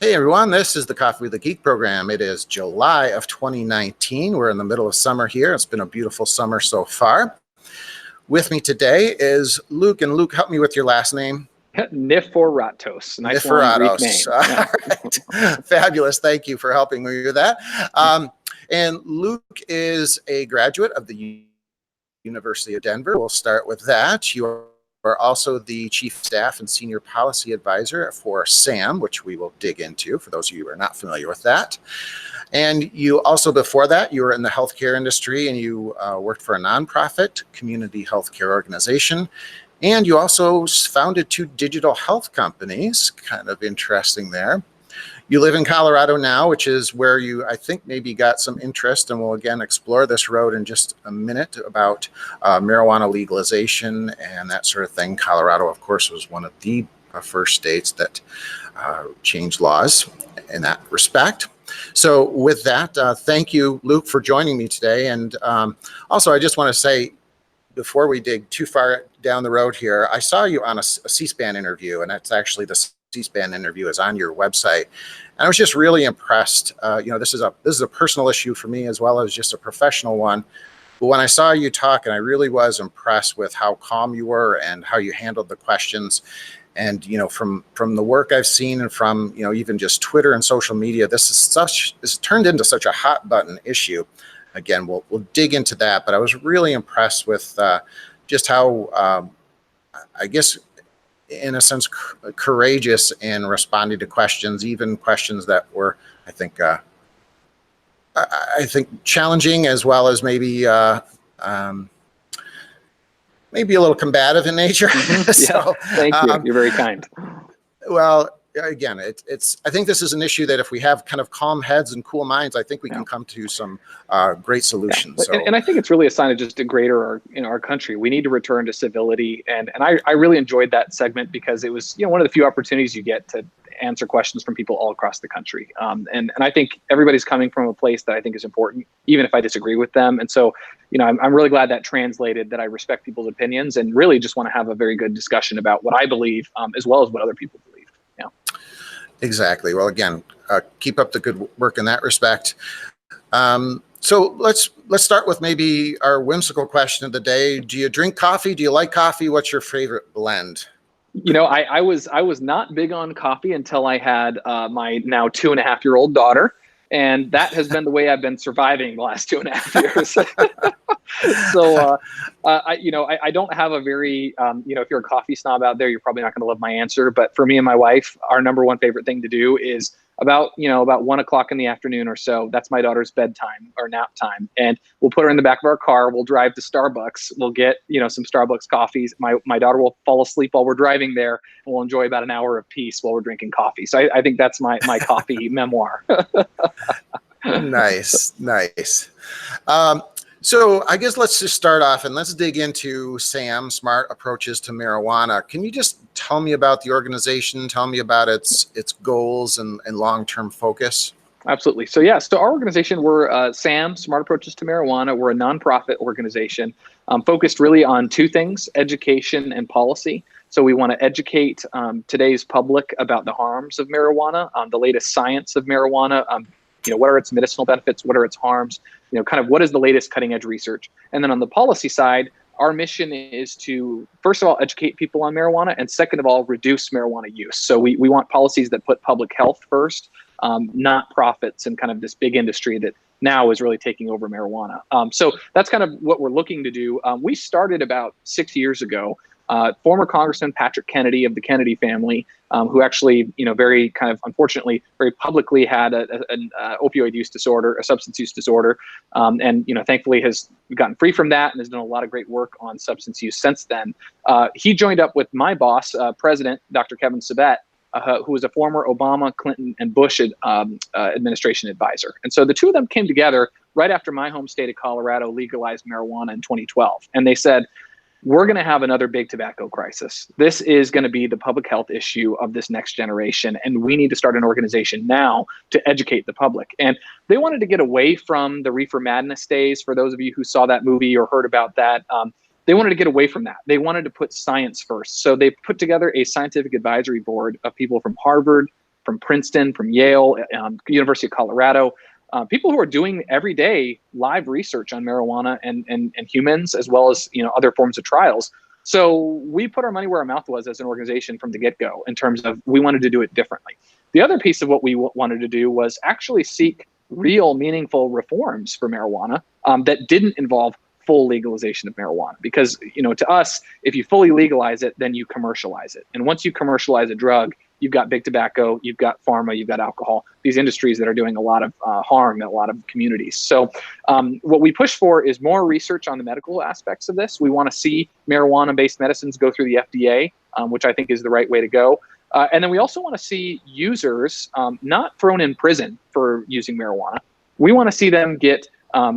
Hey everyone, this is the Coffee with the Geek program. It is July of 2019. We're in the middle of summer here. It's been a beautiful summer so far. With me today is Luke, and Luke, help me with your last name. Niforatos. Nice Niforatos. Long Greek name. All right. Fabulous. Thank you for helping me with that. And Luke is a graduate of the University of Denver. We'll start with that. You are also the Chief of Staff and Senior Policy Advisor for SAM, which we will dig into for those of you who are not familiar with that. And you also, before that, you were in the healthcare industry and you worked for a nonprofit community healthcare organization. And you also founded 2 digital health companies, kind of interesting there. You live in Colorado now, which is where you, I think, maybe got some interest, and we'll again explore this road in just a minute about marijuana legalization and that sort of thing. Colorado, of course, was one of the first states that changed laws in that respect. So with that, thank you, Luke, for joining me today. And also, I just want to say, before we dig too far down the road here, I saw you on a C-SPAN interview, and that's actually the C-SPAN interview is on your website. And I was just really impressed. This is a personal issue for me as well as just a professional one. But when I saw you talk, and I really was impressed with how calm you were and how you handled the questions. And, from the work I've seen and from, even just Twitter and social media, this turned into such a hot button issue. Again, we'll dig into that, but I was really impressed with just how, I guess, in a sense, courageous in responding to questions, even questions that were, I think challenging, as well as maybe maybe a little combative in nature. Mm-hmm. So, thank you. You're very kind. Well, again, I think this is an issue that if we have kind of calm heads and cool minds, I think we can come to some great solutions. Yeah. So, and I think it's really a sign of just a greater our country. We need to return to civility. And I really enjoyed that segment because it was, one of the few opportunities you get to answer questions from people all across the country. And I think everybody's coming from a place that I think is important, even if I disagree with them. And so, I'm really glad that translated, that I respect people's opinions and really just want to have a very good discussion about what I believe, as well as what other people believe. Yeah. Exactly. Well, again, keep up the good work in that respect. So let's start with maybe our whimsical question of the day. Do you drink coffee? Do you like coffee? What's your favorite blend? I was not big on coffee until I had my now 2.5-year-old daughter, and that has been the way I've been surviving the last 2.5 years. So, I don't have a very, if you're a coffee snob out there, you're probably not going to love my answer. But for me and my wife, our number one favorite thing to do is about 1 o'clock in the afternoon or so. That's my daughter's bedtime or nap time. And we'll put her in the back of our car. We'll drive to Starbucks. We'll get, some Starbucks coffees. My daughter will fall asleep while we're driving there, and we'll enjoy about an hour of peace while we're drinking coffee. So I think that's my coffee memoir. Nice. So I guess let's just start off and let's dig into SAM, Smart Approaches to Marijuana. Can you just tell me about the organization? Tell me about its goals and long-term focus? Absolutely. So our organization, we're SAM, Smart Approaches to Marijuana. We're a nonprofit organization focused really on 2 things: education and policy. So we want to educate today's public about the harms of marijuana, the latest science of marijuana. What are its medicinal benefits? What are its harms? Kind of what is the latest cutting edge research? And then on the policy side, our mission is to, first of all, educate people on marijuana, and second of all, reduce marijuana use. So we want policies that put public health first, not profits and kind of this big industry that now is really taking over marijuana. So that's kind of what we're looking to do. We started about 6 years ago. Former Congressman Patrick Kennedy of the Kennedy family, who actually, very kind of unfortunately, very publicly had an opioid use disorder, a substance use disorder, and thankfully has gotten free from that and has done a lot of great work on substance use since then. He joined up with my boss, President Dr. Kevin Sabet, who was a former Obama, Clinton, and Bush administration advisor. And so the 2 of them came together right after my home state of Colorado legalized marijuana in 2012, and they said, we're going to have another big tobacco crisis. This is going to be the public health issue of this next generation, and we need to start an organization now to educate the public. And they wanted to get away from the Reefer Madness days. For those of you who saw that movie or heard about that, they wanted to get away from that. They wanted to put science first. So they put together a scientific advisory board of people from Harvard, from Princeton, from Yale, University of Colorado, people who are doing everyday live research on marijuana and humans, as well as other forms of trials. So we put our money where our mouth was as an organization from the get-go in terms of we wanted to do it differently. The other piece of what we wanted to do was actually seek real, meaningful reforms for marijuana that didn't involve full legalization of marijuana. Because, to us, if you fully legalize it, then you commercialize it. And once you commercialize a drug, you've got big tobacco, you've got pharma, you've got alcohol, these industries that are doing a lot of harm in a lot of communities. So what we push for is more research on the medical aspects of this. We want to see marijuana-based medicines go through the FDA, which I think is the right way to go. And then we also want to see users not thrown in prison for using marijuana. We want to see them get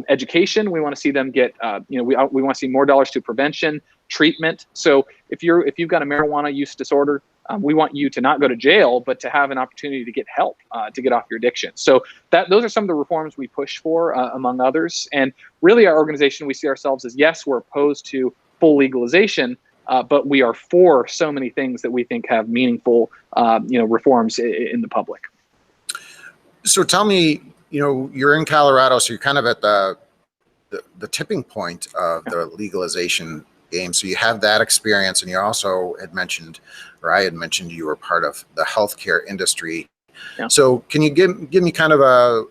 education. We want to see them get, we want to see more dollars to prevention, treatment. So if you've got a marijuana use disorder, we want you to not go to jail, but to have an opportunity to get help to get off your addiction. So those are some of the reforms we push for, among others. And really, our organization, we see ourselves as, yes, we're opposed to full legalization, but we are for so many things that we think have meaningful, reforms in the public. So tell me, you're in Colorado, so you're kind of at the tipping point of the legalization game. So you have that experience, and you also had mentioned, or I had mentioned, you were part of the healthcare industry. Yeah. So can you give me kind of a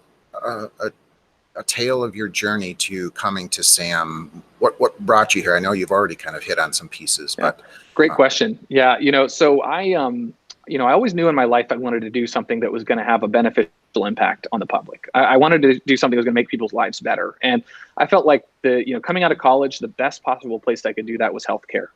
tale of your journey to coming to SAM? What brought you here? I know you've already kind of hit on some pieces, but great question. Yeah, so I always knew in my life I wanted to do something that was going to have a beneficial impact on the public. I wanted to do something that was going to make people's lives better. And I felt like coming out of college, the best possible place I could do that was healthcare.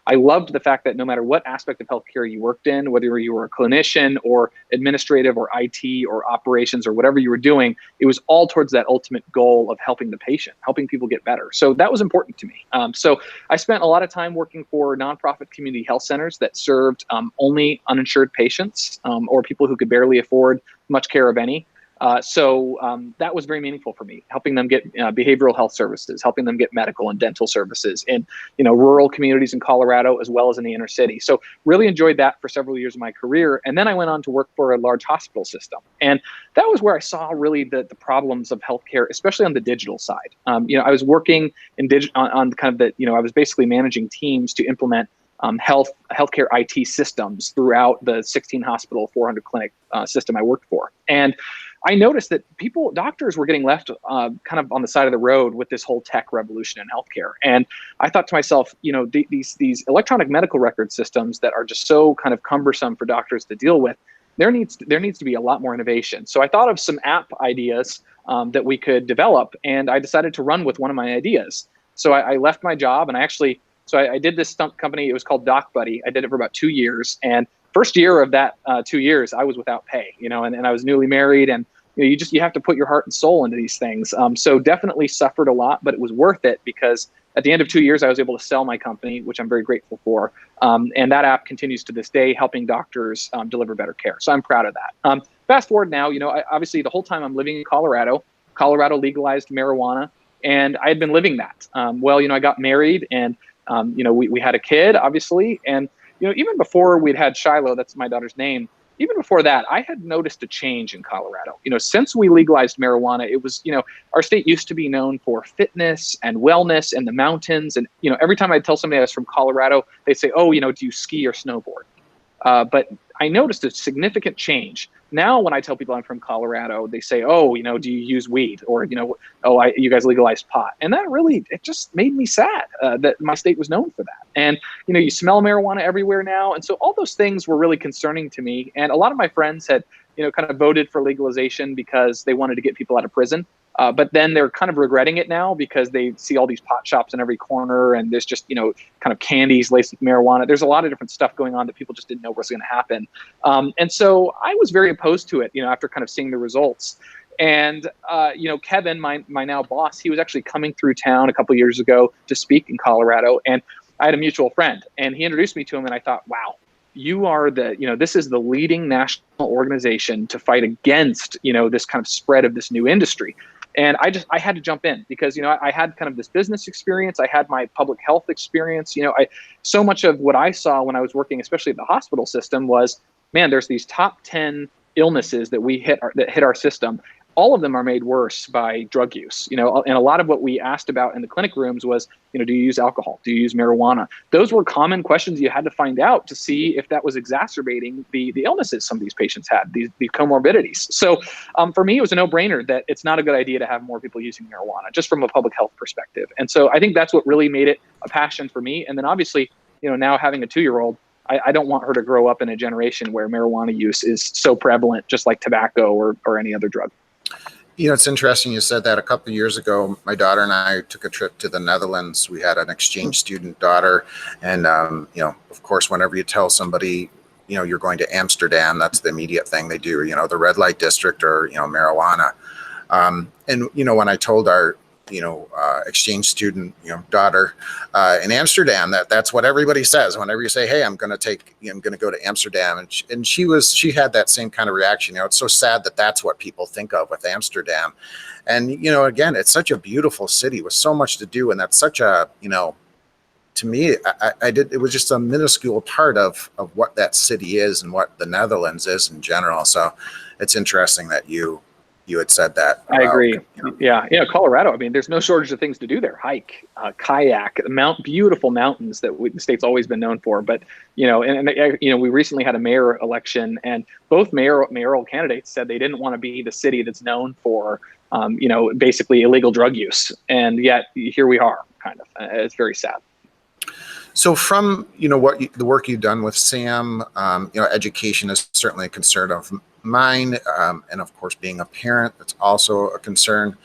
I loved the fact that no matter what aspect of healthcare you worked in, whether you were a clinician or administrative or IT or operations or whatever you were doing, it was all towards that ultimate goal of helping the patient, helping people get better. So that was important to me. So I spent a lot of time working for nonprofit community health centers that served only uninsured patients or people who could barely afford much care of any. So that was very meaningful for me, helping them get behavioral health services, helping them get medical and dental services in rural communities in Colorado as well as in the inner city. So really enjoyed that for several years of my career. And then I went on to work for a large hospital system. And that was where I saw really the problems of healthcare, especially on the digital side. I was working on kind of I was basically managing teams to implement healthcare IT systems throughout the 16 hospital, 400 clinic system I worked for. And I noticed that doctors were getting left kind of on the side of the road with this whole tech revolution in healthcare. And I thought to myself, these electronic medical record systems that are just so kind of cumbersome for doctors to deal with, there needs to be a lot more innovation. So I thought of some app ideas that we could develop, and I decided to run with one of my ideas. So I left my job, and I did this stunt company. It was called Doc Buddy. I did it for about 2 years, and first year of that 2 years, I was without pay, and I was newly married, and you have to put your heart and soul into these things. So definitely suffered a lot, but it was worth it because at the end of 2 years, I was able to sell my company, which I'm very grateful for. And that app continues to this day, helping doctors deliver better care. So I'm proud of that. Fast forward now, obviously the whole time I'm living in Colorado legalized marijuana, and I had been living that. I got married, and we had a kid, obviously, and even before we'd had Shiloh, that's my daughter's name, even before that, I had noticed a change in Colorado. Since we legalized marijuana, it was, our state used to be known for fitness and wellness and the mountains. And, every time I tell somebody I was from Colorado, they say, oh, do you ski or snowboard? But I noticed a significant change. Now, when I tell people I'm from Colorado, they say, oh, do you use weed? Or, you guys legalized pot. And that really, it just made me sad that my state was known for that. And, you smell marijuana everywhere now. And so all those things were really concerning to me. And a lot of my friends had, kind of voted for legalization because they wanted to get people out of prison. But then they're kind of regretting it now because they see all these pot shops in every corner, and there's just, kind of candies laced with marijuana. There's a lot of different stuff going on that people just didn't know was going to happen. And so I was very opposed to it, after kind of seeing the results. And, Kevin, my now boss, he was actually coming through town a couple of years ago to speak in Colorado. And I had a mutual friend, and he introduced me to him, and I thought, wow, you are this is the leading national organization to fight against, this kind of spread of this new industry. And I had to jump in because, I had kind of this business experience. I had my public health experience. So much of what I saw when I was working, especially at the hospital system, was man, there's these top 10 illnesses that hit our system. All of them are made worse by drug use, and a lot of what we asked about in the clinic rooms was, do you use alcohol? Do you use marijuana? Those were common questions you had to find out to see if that was exacerbating the illnesses some of these patients had, these comorbidities. So for me, it was a no-brainer that it's not a good idea to have more people using marijuana, just from a public health perspective. And so I think that's what really made it a passion for me. And then obviously, now having a 2-year-old, I don't want her to grow up in a generation where marijuana use is so prevalent, just like tobacco or any other drug. It's interesting you said that. A couple of years ago, my daughter and I took a trip to the Netherlands. We had an exchange student daughter. And, of course, whenever you tell somebody, you're going to Amsterdam, that's the immediate thing they do, the red light district or, marijuana. And, when I told our, exchange student, daughter in Amsterdam, that's what everybody says. Whenever you say, hey, I'm going to go to Amsterdam. And she had that same kind of reaction. It's so sad that that's what people think of with Amsterdam. And, again, it's such a beautiful city with so much to do. And that's such a, to me, it was just a minuscule part of what that city is and what the Netherlands is in general. So it's interesting that you had said that. I agree. Yeah. Colorado. I mean, there's no shortage of things to do there. Hike, kayak, beautiful mountains that the state's always been known for. But we recently had a mayor election, and both mayoral candidates said they didn't want to be the city that's known for, basically illegal drug use. And yet here we are. Kind of. It's very sad. So from, the work you've done with Sam, education is certainly a concern of mine. And of course, being a parent, that's also a concern.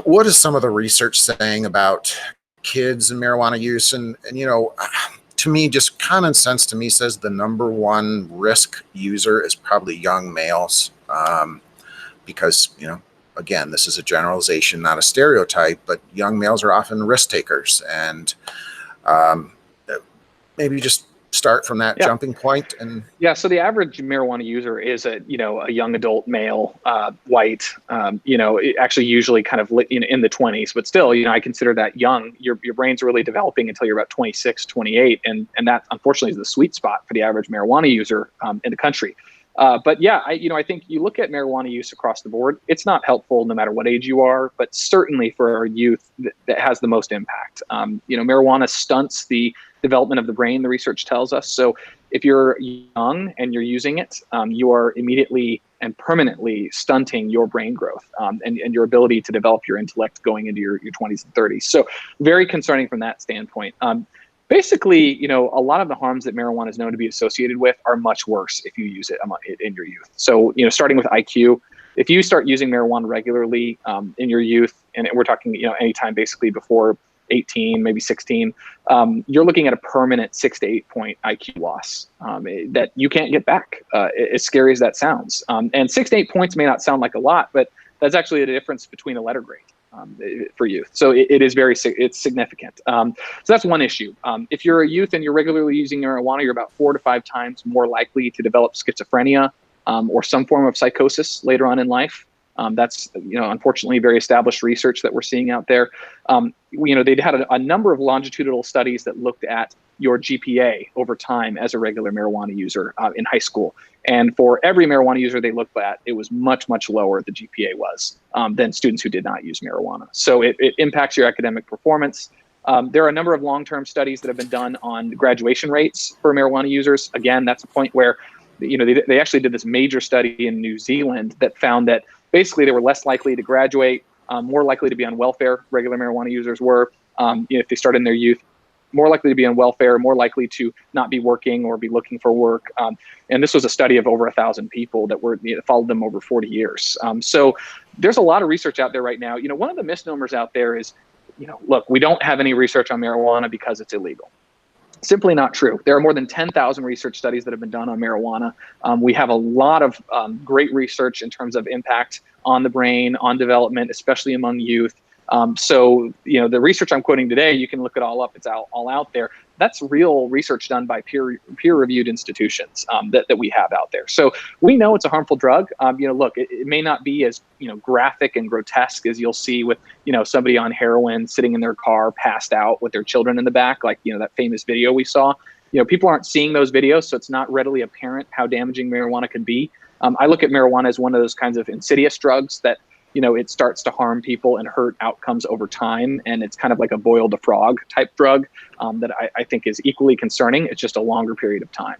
What is some of the research saying about kids and marijuana use? And to me, just common sense to me says the number one risk user is probably young males. Because, again, this is a generalization, not a stereotype, but young males are often risk takers. And maybe just start from that jumping point. And so the average marijuana user is a young adult male, white, actually usually kind of in the 20s, but still, I consider that young. Your brain's really developing until you're about 26, 28. And that unfortunately is the sweet spot for the average marijuana user in the country. But I think you look at marijuana use across the board, it's not helpful no matter what age you are, but certainly for our youth that has the most impact. Marijuana stunts the development of the brain, the research tells us. So if you're young and you're using it, you are immediately and permanently stunting your brain growth and your ability to develop your intellect going into your 20s and 30s. So very concerning from that standpoint. Basically, a lot of the harms that marijuana is known to be associated with are much worse if you use it in your youth. So, starting with IQ, if you start using marijuana regularly in your youth, and we're talking, anytime basically before 18, maybe 16, you're looking at a permanent 6 to 8 point IQ loss that you can't get back, as scary as that sounds. And 6 to 8 points may not sound like a lot, but that's actually a difference between a letter grade. For youth. So it is it's significant. So that's one issue. If you're a youth and you're regularly using marijuana, you're about 4 to 5 times more likely to develop schizophrenia or some form of psychosis later on in life. That's, unfortunately very established research that we're seeing out there. They'd had a number of longitudinal studies that looked at your GPA over time as a regular marijuana user in high school. And for every marijuana user they looked at, it was much, much lower, the GPA was, than students who did not use marijuana. So it impacts your academic performance. There are a number of long-term studies that have been done on graduation rates for marijuana users. Again, that's a point where, they actually did this major study in New Zealand that found that basically they were less likely to graduate, more likely to be on welfare, regular marijuana users were, if they started in their youth, more likely to be on welfare, more likely to not be working or be looking for work. And this was a study of over 1,000 people that followed them over 40 years. So there's a lot of research out there right now. One of the misnomers out there is, look, we don't have any research on marijuana because it's illegal. Simply not true. There are more than 10,000 research studies that have been done on marijuana. We have a lot of great research in terms of impact on the brain, on development, especially among youth. So, the research I'm quoting today, you can look it all up. It's all out there. That's real research done by peer-reviewed institutions that we have out there. So we know it's a harmful drug. Look, it may not be as graphic and grotesque as you'll see with somebody on heroin sitting in their car passed out with their children in the back, like that famous video we saw. people aren't seeing those videos, so it's not readily apparent how damaging marijuana can be. I look at marijuana as one of those kinds of insidious drugs that, it starts to harm people and hurt outcomes over time. And it's kind of like a boiled a frog type drug that I think is equally concerning. It's just a longer period of time.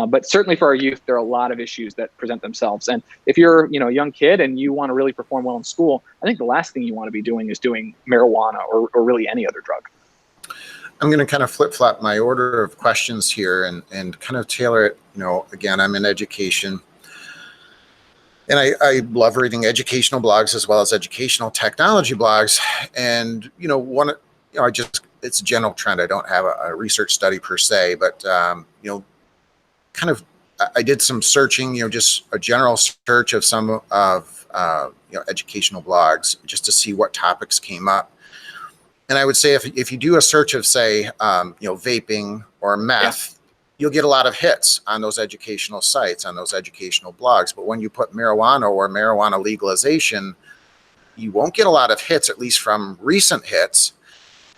But certainly for our youth, there are a lot of issues that present themselves. And if you're, a young kid and you want to really perform well in school, I think the last thing you want to be doing is doing marijuana or really any other drug. I'm going to kind of flip-flop my order of questions here and kind of tailor it. Again, I'm in education. And I love reading educational blogs as well as educational technology blogs. And, it's a general trend. I don't have a research study per se, but, kind of, I did some searching, just a general search of some of, educational blogs just to see what topics came up. And I would say if you do a search of, say, vaping or meth, you'll get a lot of hits on those educational sites, on those educational blogs. But when you put marijuana or marijuana legalization, you won't get a lot of hits, at least from recent hits,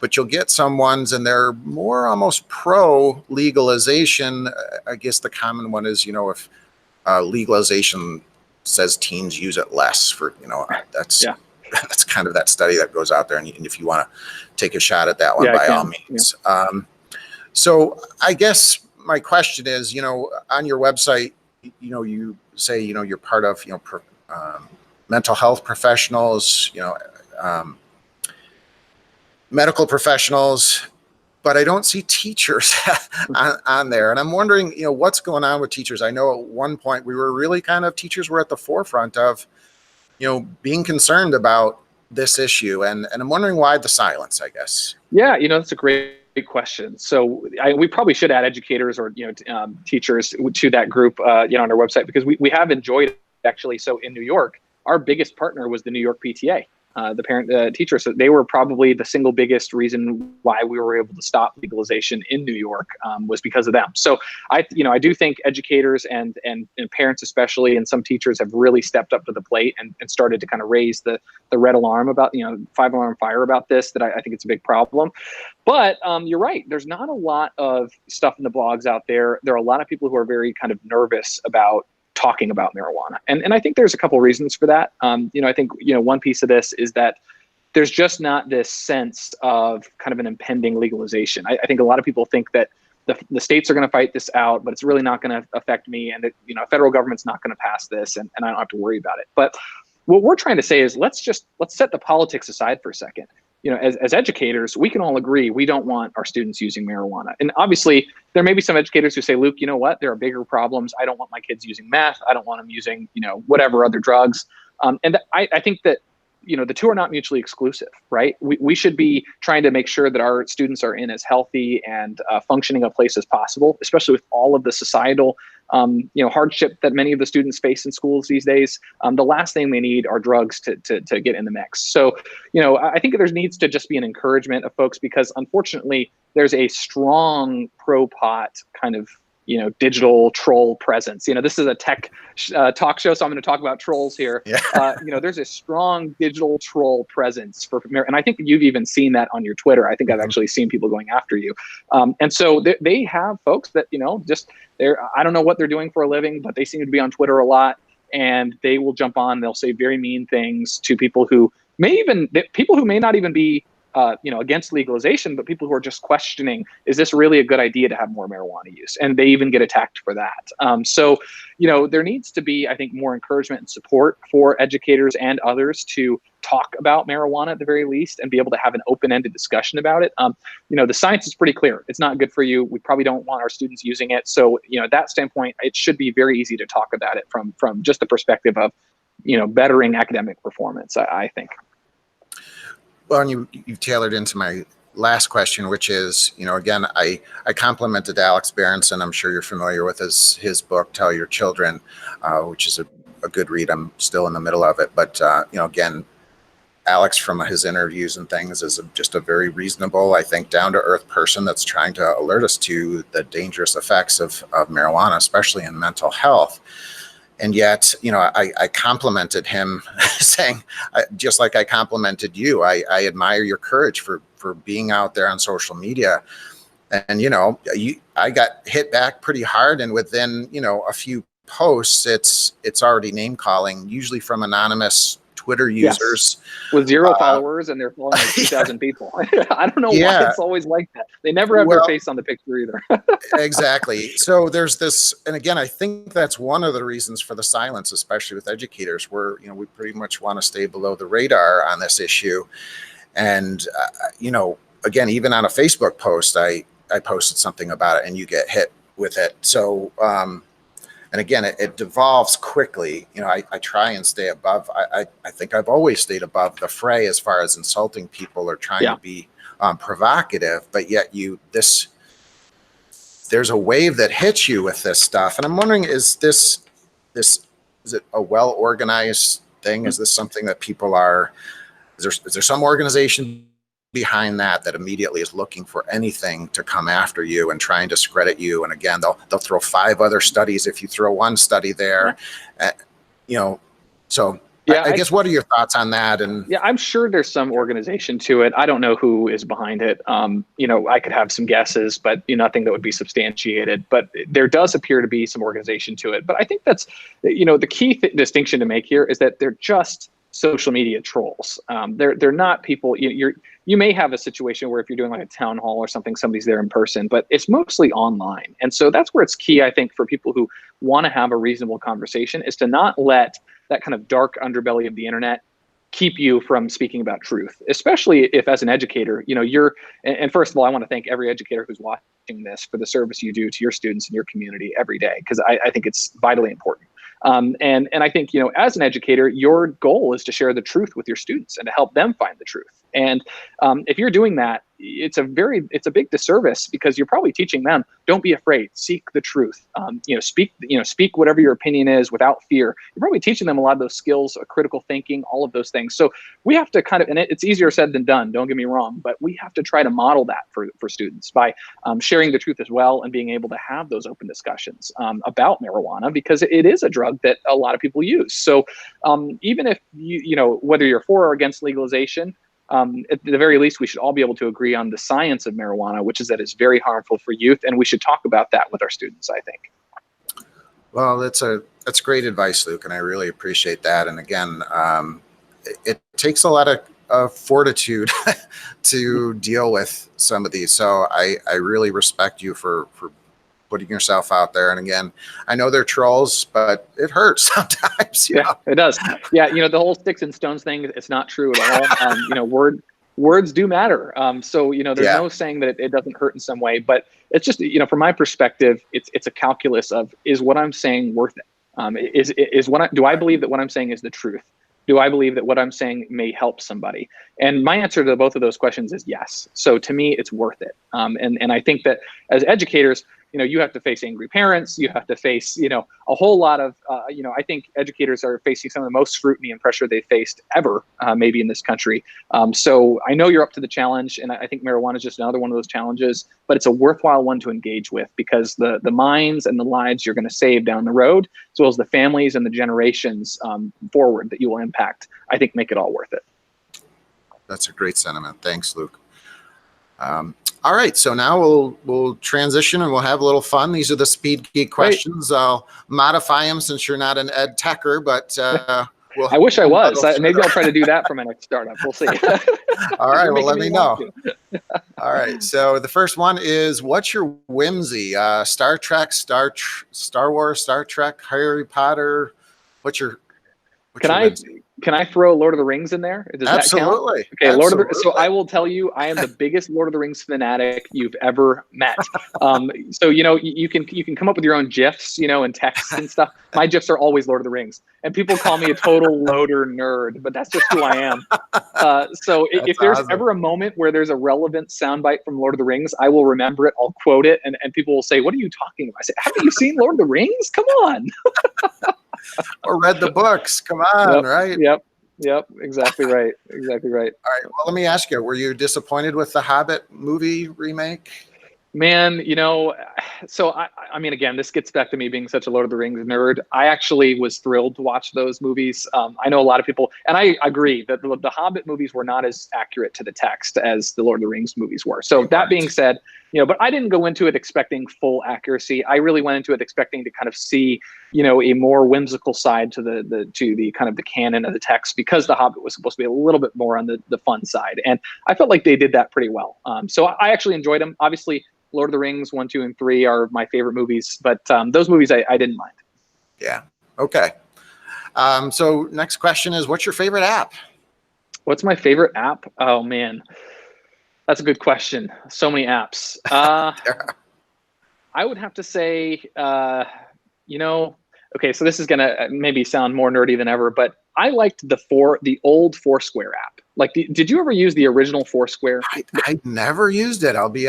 but you'll get some ones and they're more almost pro legalization. I guess the common one is, if legalization says teens use it less for, that's kind of that study that goes out there. And if you want to take a shot at that one, by all means. Yeah. So I guess my question is, on your website, you say, you're part of, mental health professionals, medical professionals, but I don't see teachers on there. And I'm wondering, what's going on with teachers? I know at one point we were really teachers were at the forefront of, being concerned about this issue. And I'm wondering why the silence, I guess. Yeah, that's a great question. So we probably should add educators or, teachers to that group, on our website, because we have enjoyed it actually. So in New York, our biggest partner was the New York PTA. The parent teachers, so they were probably the single biggest reason why we were able to stop legalization in New York was because of them. So I do think educators and parents especially, and some teachers have really stepped up to the plate and started to kind of raise the red alarm about, 5-alarm fire about this, that I think it's a big problem. But you're right. There's not a lot of stuff in the blogs out there. There are a lot of people who are very kind of nervous about talking about marijuana. And I think there's a couple of reasons for that. I think, one piece of this is that there's just not this sense of kind of an impending legalization. I think a lot of people think that the states are going to fight this out, but it's really not going to affect me. And that, federal government's not going to pass this and I don't have to worry about it. But what we're trying to say is let's set the politics aside for a second. As educators, we can all agree we don't want our students using marijuana. And obviously, there may be some educators who say, Luke, you know what? There are bigger problems. I don't want my kids using meth. I don't want them using, whatever other drugs. And I think that, the two are not mutually exclusive, right? We should be trying to make sure that our students are in as healthy and functioning a place as possible, especially with all of the societal hardship that many of the students face in schools these days. The last thing they need are drugs to get in the mix. So, I think there needs to just be an encouragement of folks, because unfortunately there's a strong pro-pot kind of, digital troll presence. This is a tech talk show, so I'm going to talk about trolls here. Yeah. There's a strong digital troll presence and I think you've even seen that on your Twitter. I think I've actually seen people going after you. And so they have folks that, I don't know what they're doing for a living, but they seem to be on Twitter a lot, and they will jump on. They'll say very mean things to people who may not even be against legalization, but people who are just questioning, is this really a good idea to have more marijuana use? And they even get attacked for that. So, there needs to be, I think, more encouragement and support for educators and others to talk about marijuana at the very least and be able to have an open-ended discussion about it. The science is pretty clear. It's not good for you. We probably don't want our students using it. So, at that standpoint, it should be very easy to talk about it from just the perspective of, bettering academic performance, I think. Well, and you tailored into my last question, which is, again, I complimented Alex Berenson. I'm sure you're familiar with his book, Tell Your Children, which is a good read. I'm still in the middle of it. But, again, Alex, from his interviews and things, is just a very reasonable, I think, down-to-earth person that's trying to alert us to the dangerous effects of marijuana, especially in mental health. And yet, I complimented him saying, just like I complimented you, I admire your courage for being out there on social media And I got hit back pretty hard, and within a few posts, it's already name calling, usually from anonymous Twitter users. Yes. With 0 followers, and they're following like 2,000 people. I don't know why it's always like that. They never have their face on the picture either. Exactly. So there's this, and again, I think that's one of the reasons for the silence, especially with educators, where we pretty much want to stay below the radar on this issue. And again, even on a Facebook post, I posted something about it, and you get hit with it. So and again, it devolves quickly. I try and stay above. I think I've always stayed above the fray as far as insulting people or trying to be provocative. But yet there's a wave that hits you with this stuff. And I'm wondering, is it a well-organized thing? Is this something that people are, is there some organization behind that immediately is looking for anything to come after you and try and discredit you? And again, they'll throw 5 other studies if you throw one study there. So I guess, what are your thoughts on that? And I'm sure there's some organization to it. I don't know who is behind it. I could have some guesses, but nothing that would be substantiated. But there does appear to be some organization to it. But I think that's the key distinction to make here is that they're just social media trolls. They're not people. You may have a situation where if you're doing like a town hall or something, somebody's there in person, but it's mostly online. And so that's where it's key, I think, for people who want to have a reasonable conversation, is to not let that kind of dark underbelly of the internet keep you from speaking about truth, especially if, as an educator, and first of all, I want to thank every educator who's watching this for the service you do to your students and your community every day, because I think it's vitally important. And I think, as an educator, your goal is to share the truth with your students and to help them find the truth. And if you're doing that, it's a big disservice, because you're probably teaching them, don't be afraid, seek the truth. Speak whatever your opinion is without fear. You're probably teaching them a lot of those skills, critical thinking, all of those things. So we have to and it's easier said than done, don't get me wrong, but we have to try to model that for students by sharing the truth as well, and being able to have those open discussions about marijuana, because it is a drug that a lot of people use. So even if whether you're for or against legalization, at the very least, we should all be able to agree on the science of marijuana, which is that it's very harmful for youth, and we should talk about that with our students, I think. Well, that's great advice, Luke, and I really appreciate that. And again, it takes a lot of fortitude to deal with some of these. So I really respect you for putting yourself out there. And again, I know they're trolls, but it hurts sometimes. It does. Yeah, the whole sticks and stones thing, it's not true at all. Words do matter. So there's no saying that it doesn't hurt in some way, but it's just, from my perspective, it's a calculus of, is what I'm saying worth it? Do I believe that what I'm saying is the truth? Do I believe that what I'm saying may help somebody? And my answer to both of those questions is yes. So to me, it's worth it. And I think that as educators, you have to face angry parents. You have to face, a whole lot of, I think educators are facing some of the most scrutiny and pressure they've faced ever, maybe in this country. So I know you're up to the challenge, and I think marijuana is just another one of those challenges, but it's a worthwhile one to engage with, because the minds and the lives you're going to save down the road, as well as the families and the generations forward that you will impact, I think make it all worth it. That's a great sentiment. Thanks, Luke. All right, so now we'll transition and we'll have a little fun. These are the Speed Geek questions. Great. I'll modify them since you're not an ed techer, but I wish I was. Maybe I'll try to do that for my next startup. We'll see. All right, well, let me know. All right, so the first one is, what's your whimsy? Star Trek, Star Wars, Star Trek, Harry Potter? What's your whimsy? Can I throw Lord of the Rings in there? Does Absolutely. That count? Okay, Absolutely. So I will tell you, I am the biggest Lord of the Rings fanatic you've ever met. So you can come up with your own GIFs, and texts and stuff. My GIFs are always Lord of the Rings, and people call me a total loader nerd, but that's just who I am. So if there's ever a moment where there's a relevant soundbite from Lord of the Rings, I will remember it. I'll quote it, and people will say, "What are you talking about?" I say, "Haven't you seen Lord of the Rings? Come on." Or read the books. Come on, right? Yep. Exactly right. All right. Well, let me ask you, were you disappointed with the Hobbit movie remake? Man, so I mean, again, this gets back to me being such a Lord of the Rings nerd. I actually was thrilled to watch those movies. I know a lot of people, and I agree that the Hobbit movies were not as accurate to the text as the Lord of the Rings movies were. So that being said, but I didn't go into it expecting full accuracy. I really went into it expecting to kind of see, a more whimsical side to the kind of the canon of the text, because The Hobbit was supposed to be a little bit more on the fun side. And I felt like they did that pretty well. So I actually enjoyed them. Obviously, Lord of the Rings 1, 2, and 3 are my favorite movies, but those movies I didn't mind. Yeah. Okay. So next question is, what's your favorite app? What's my favorite app? Oh man, that's a good question. So many apps. I would have to say, okay, so this is gonna maybe sound more nerdy than ever, but I liked the old Foursquare app. Like, did you ever use the original Foursquare? I never used it. I'll be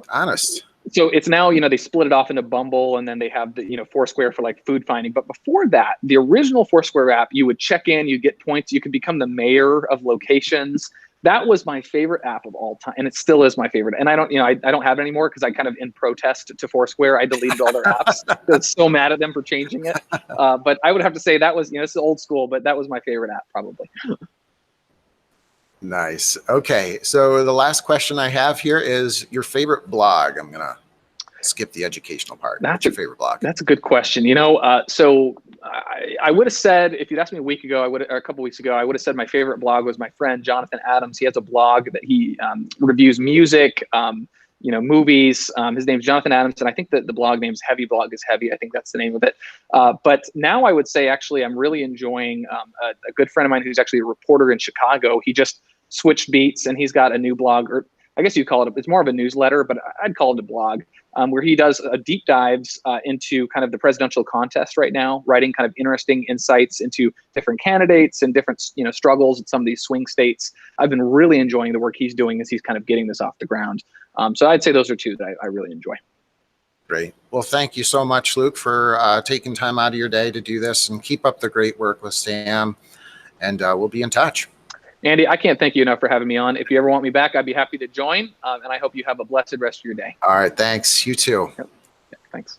honest. So it's now, they split it off into Bumble, and then they have the, Foursquare for like food finding. But before that, the original Foursquare app, you would check in, you get points, you could become the mayor of locations. That was my favorite app of all time, and it still is my favorite. And I don't, I don't have it anymore because I kind of, in protest to Foursquare, I deleted all their apps. I was so mad at them for changing it. But I would have to say that was, this is old school, but that was my favorite app probably. Nice. Okay. So the last question I have here is your favorite blog. I'm going to skip the educational part. What's your favorite blog? That's a good question. So I would have said, if you'd asked me a week ago, or a couple weeks ago, I would have said my favorite blog was my friend Jonathan Adams. He has a blog that he reviews music, movies. His name's Jonathan Adams, and I think that the blog name's Heavy Blog is Heavy. I think that's the name of it. But now I would say, actually, I'm really enjoying a good friend of mine who's actually a reporter in Chicago. He just switched beats, and he's got a new blog, or I guess you call it, it's more of a newsletter, but I'd call it a blog, where he does deep dives into kind of the presidential contest right now, writing kind of interesting insights into different candidates and different, struggles in some of these swing states. I've been really enjoying the work he's doing as he's kind of getting this off the ground. So I'd say those are two that I really enjoy. Great. Well, thank you so much, Luke, for taking time out of your day to do this, and keep up the great work with Sam. And we'll be in touch. Andy, I can't thank you enough for having me on. If you ever want me back, I'd be happy to join. And I hope you have a blessed rest of your day. All right. Thanks. You too. Yep. Yeah, thanks.